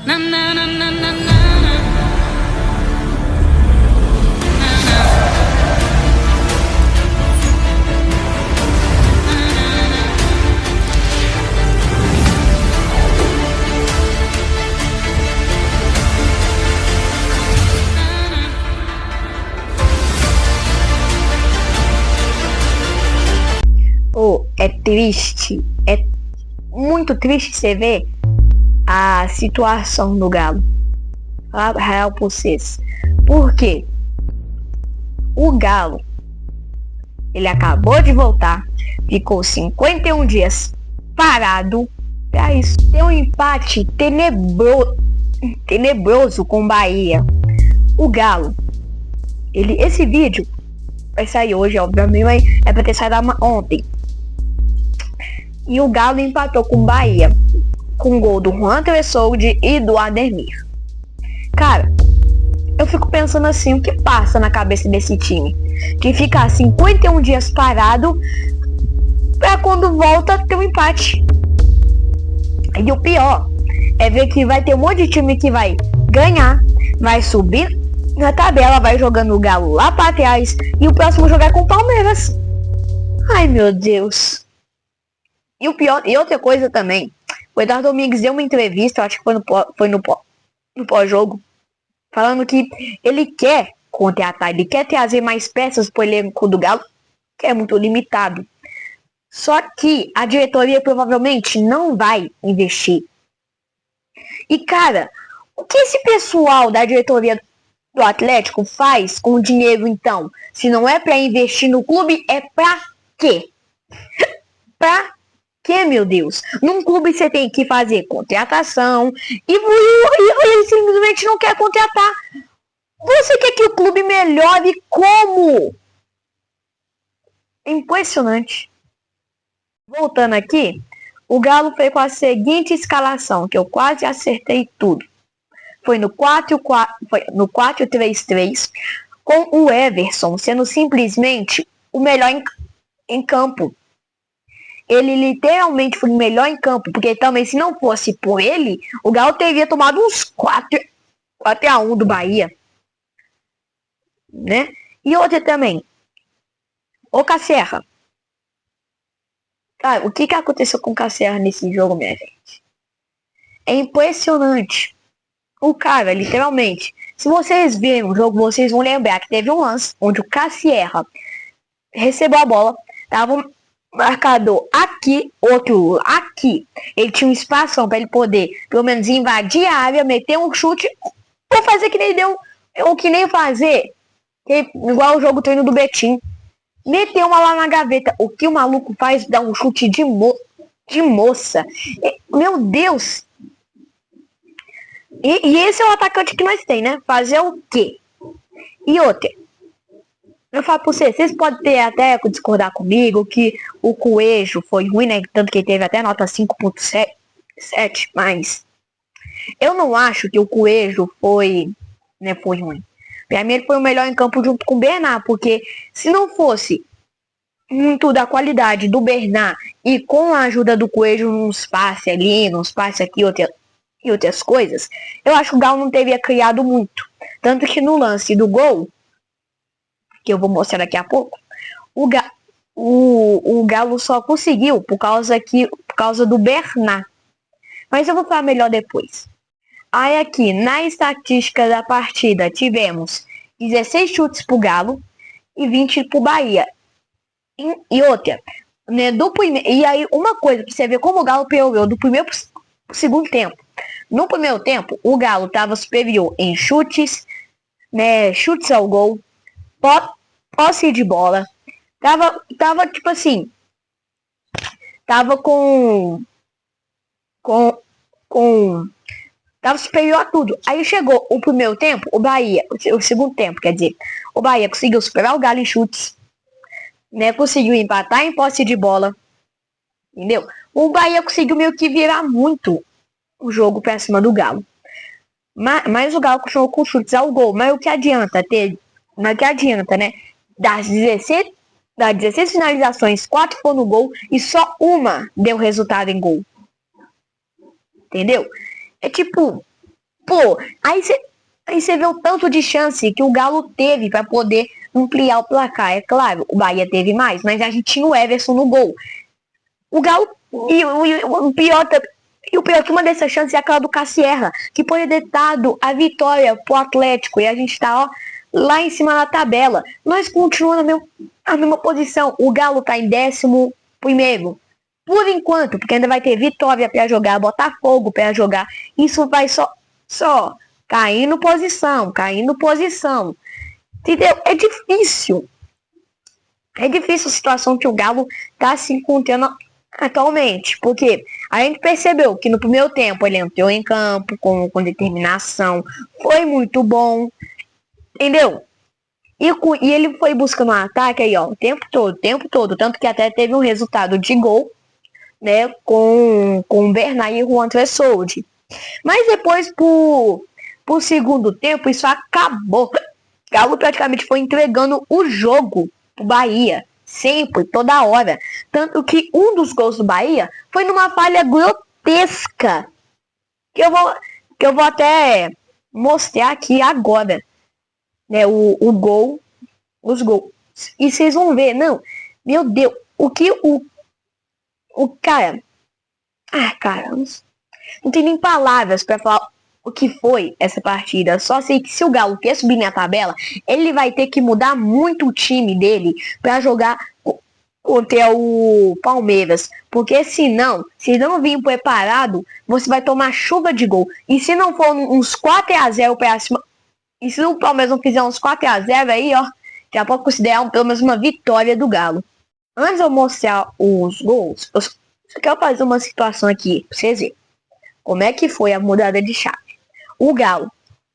Na, na, na, na, na, na. Oh, é triste, é muito triste você ver a situação do Galo. Fala real pra vocês. Por quê? O Galo, ele acabou de voltar, ficou 51 dias parado pra isso. Tem um empate tenebroso com o Bahia. O Galo, esse vídeo vai sair hoje, obviamente, mas é pra ter saído ontem. E o Galo empatou com o Bahia, com o gol do Juan Tressoldi e do Ademir. Cara, eu fico pensando assim, o que passa na cabeça desse time? Que fica 51 dias parado pra quando volta ter um empate. E o pior é ver que vai ter um monte de time que vai ganhar, vai subir na tabela, vai jogando o Galo lá pra trás e o próximo jogar com o Palmeiras. Ai, meu Deus. E o pior, e outra coisa também, o Eduardo Domingues deu uma entrevista, acho que foi no pós-jogo, falando que ele quer contratar, ele quer trazer mais peças pro elenco do Galo, que é muito limitado. Só que a diretoria provavelmente não vai investir. E cara, o que esse pessoal da diretoria do Atlético faz com o dinheiro então? Se não é para investir no clube, é pra quê? Pra que, meu Deus? Num clube você tem que fazer contratação e ele simplesmente não quer contratar. Você quer que o clube melhore como? Impressionante. Voltando aqui, o Galo foi com a seguinte escalação, que eu quase acertei tudo. Foi no 4-3-3, com o Everson sendo simplesmente o melhor em campo. Ele literalmente foi o melhor em campo, porque também se não fosse por ele, o Galo teria tomado uns 4-1 do Bahia, né? E outra também, o Caserra. Cara, o que aconteceu com o Caserra nesse jogo, minha gente? É impressionante. O cara, literalmente, se vocês verem o jogo, vocês vão lembrar que teve um lance onde o Caserra recebeu a bola, tava marcador aqui, outro aqui. Ele tinha um espaço para ele poder, pelo menos, invadir a área, meter um chute, ou fazer que nem deu, ou que nem fazer, igual o jogo treino do Betim. Meter uma lá na gaveta. O que o maluco faz? Dá um chute de moça. Meu Deus! E esse é o atacante que nós tem, né? Fazer o quê? E outra, eu falo pra vocês podem ter até discordar comigo que o Coelho foi ruim, né? Tanto que ele teve até nota 5.7, mas eu não acho que o Coelho foi ruim. Pra mim ele foi o melhor em campo junto com o Bernard, porque se não fosse muito da qualidade do Bernard e com a ajuda do Coelho nos passes ali, nos passes aqui e outras coisas, eu acho que o Galo não teria criado muito. Tanto que no lance do gol, que eu vou mostrar daqui a pouco, o Galo só conseguiu por causa do Bernard. Mas eu vou falar melhor depois. Aí aqui, na estatística da partida, tivemos 16 chutes pro Galo e 20 pro Bahia. E outra, né, e aí uma coisa que você vê como o Galo piorou do primeiro pro segundo tempo. No primeiro tempo, o Galo estava superior em chutes, né, chutes ao gol, posse de bola. Tava tipo assim, tava tava superior a tudo. Aí chegou o primeiro tempo, o segundo tempo, quer dizer, o Bahia conseguiu superar o Galo em chutes, né, conseguiu empatar em posse de bola, entendeu? O Bahia conseguiu meio que virar muito o jogo pra cima do Galo. Mas o Galo continuou com chutes ao gol. Mas o que adianta né? Das 16 finalizações, 4 foram no gol e só uma deu resultado em gol. Entendeu? É tipo, Pô, aí você vê o tanto de chance que o Galo teve para poder ampliar o placar. É claro, o Bahia teve mais, mas a gente tinha o Everson no gol. O Galo, e o pior é que uma dessas chances é aquela do Cassierra, que poderia ter dado a vitória pro Atlético, e a gente tá, ó, lá em cima na tabela. Nós continuamos na mesma posição. O Galo tá em 11º. Por enquanto, porque ainda vai ter Vitória para jogar, Botafogo para jogar. Isso vai só caindo posição, caindo posição. Entendeu? É difícil. É difícil a situação que o Galo tá se encontrando atualmente. Porque a gente percebeu que no primeiro tempo ele entrou em campo com determinação. Foi muito bom. Entendeu? E ele foi buscando um ataque aí, ó, o tempo todo. Tanto que até teve um resultado de gol, né, com o Bernard e o Juan Tressoldi. Mas depois, pro segundo tempo, isso acabou. O Galo praticamente foi entregando o jogo pro Bahia. Sempre, toda hora. Tanto que um dos gols do Bahia foi numa falha grotesca. Que eu vou até mostrar aqui agora. Né, os gols. E vocês vão ver, não. Meu Deus, o cara. Cara, não tem nem palavras pra falar o que foi essa partida. Só sei que se o Galo quer subir na tabela, ele vai ter que mudar muito o time dele pra jogar contra o Palmeiras. Porque senão, se não vir preparado, você vai tomar chuva de gol. E se não for uns 4-0 pra cima. E se o Palmeiras não fizer uns 4-0 aí, ó, já pode considerar pelo menos uma vitória do Galo. Antes de eu mostrar os gols, eu só quero fazer uma situação aqui pra vocês verem como é que foi a mudada de chave. O Galo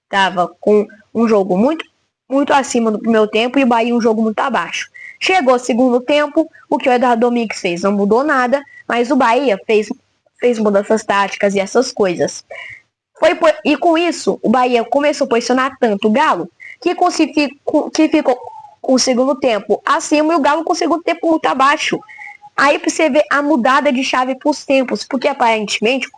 tava com um jogo muito, muito acima do primeiro tempo e o Bahia um jogo muito abaixo. Chegou o segundo tempo, o que o Eduardo Domingues fez não mudou nada, mas o Bahia fez mudanças táticas e essas coisas. E com isso, o Bahia começou a pressionar tanto o Galo que ficou com o segundo tempo acima e o Galo com o segundo tempo muito abaixo. Aí você vê a mudada de chave pros tempos, porque aparentemente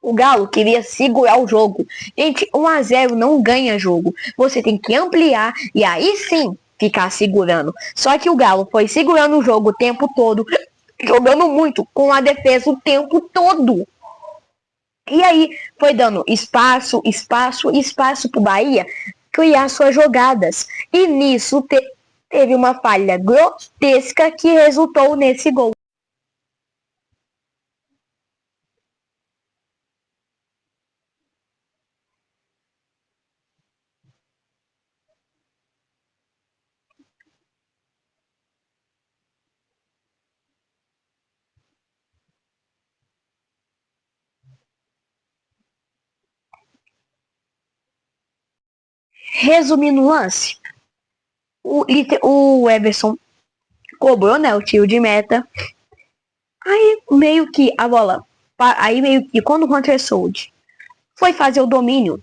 o Galo queria segurar o jogo. Gente, 1-0 não ganha jogo. Você tem que ampliar e aí sim ficar segurando. Só que o Galo foi segurando o jogo o tempo todo, jogando muito com a defesa o tempo todo. E aí foi dando espaço pro Bahia criar suas jogadas. E nisso teve uma falha grotesca que resultou nesse gol. Resumindo o lance, o Everson cobrou, né, o tiro de meta. Aí meio que a bola, quando o Hunter Sold foi fazer o domínio,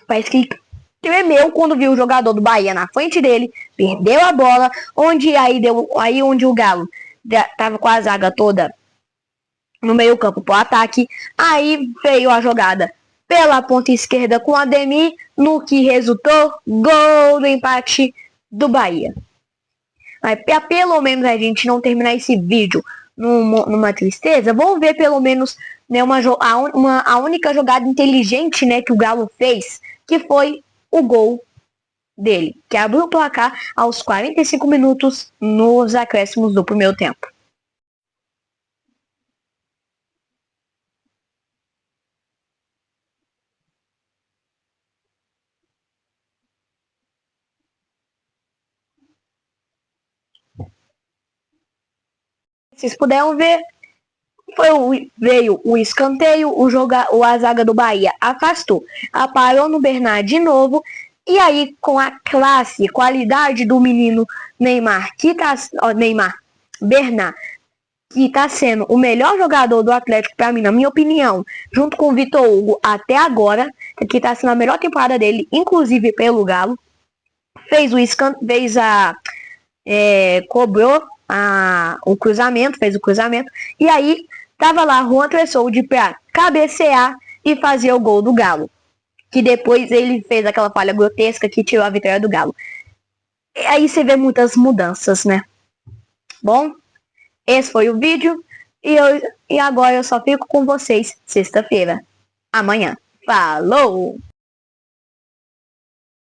parece que ele tremeu quando viu o jogador do Bahia na frente dele, perdeu a bola, onde o Galo tava com a zaga toda no meio campo pro ataque. Aí veio a jogada pela ponta esquerda com o Ademir, no que resultou gol do empate do Bahia. Mas pra pelo menos a gente não terminar esse vídeo numa tristeza, vamos ver pelo menos, né, a única jogada inteligente, né, que o Galo fez, que foi o gol dele, que abriu o placar aos 45 minutos nos acréscimos do primeiro tempo. Vocês puderam ver, veio o escanteio, a zaga do Bahia afastou, aparou no Bernard de novo, e aí com a qualidade do menino Bernard, que tá sendo o melhor jogador do Atlético para mim, na minha opinião, junto com o Vitor Hugo até agora, que tá sendo a melhor temporada dele, inclusive pelo Galo, cobrou fez o cruzamento, e aí tava lá Juan Tressoldi pra cabecear e fazer o gol do Galo. que depois ele fez aquela falha grotesca que tirou a vitória do Galo. E aí você vê muitas mudanças, né? Bom, esse foi o vídeo e agora eu só fico com vocês sexta-feira. Amanhã. Falou!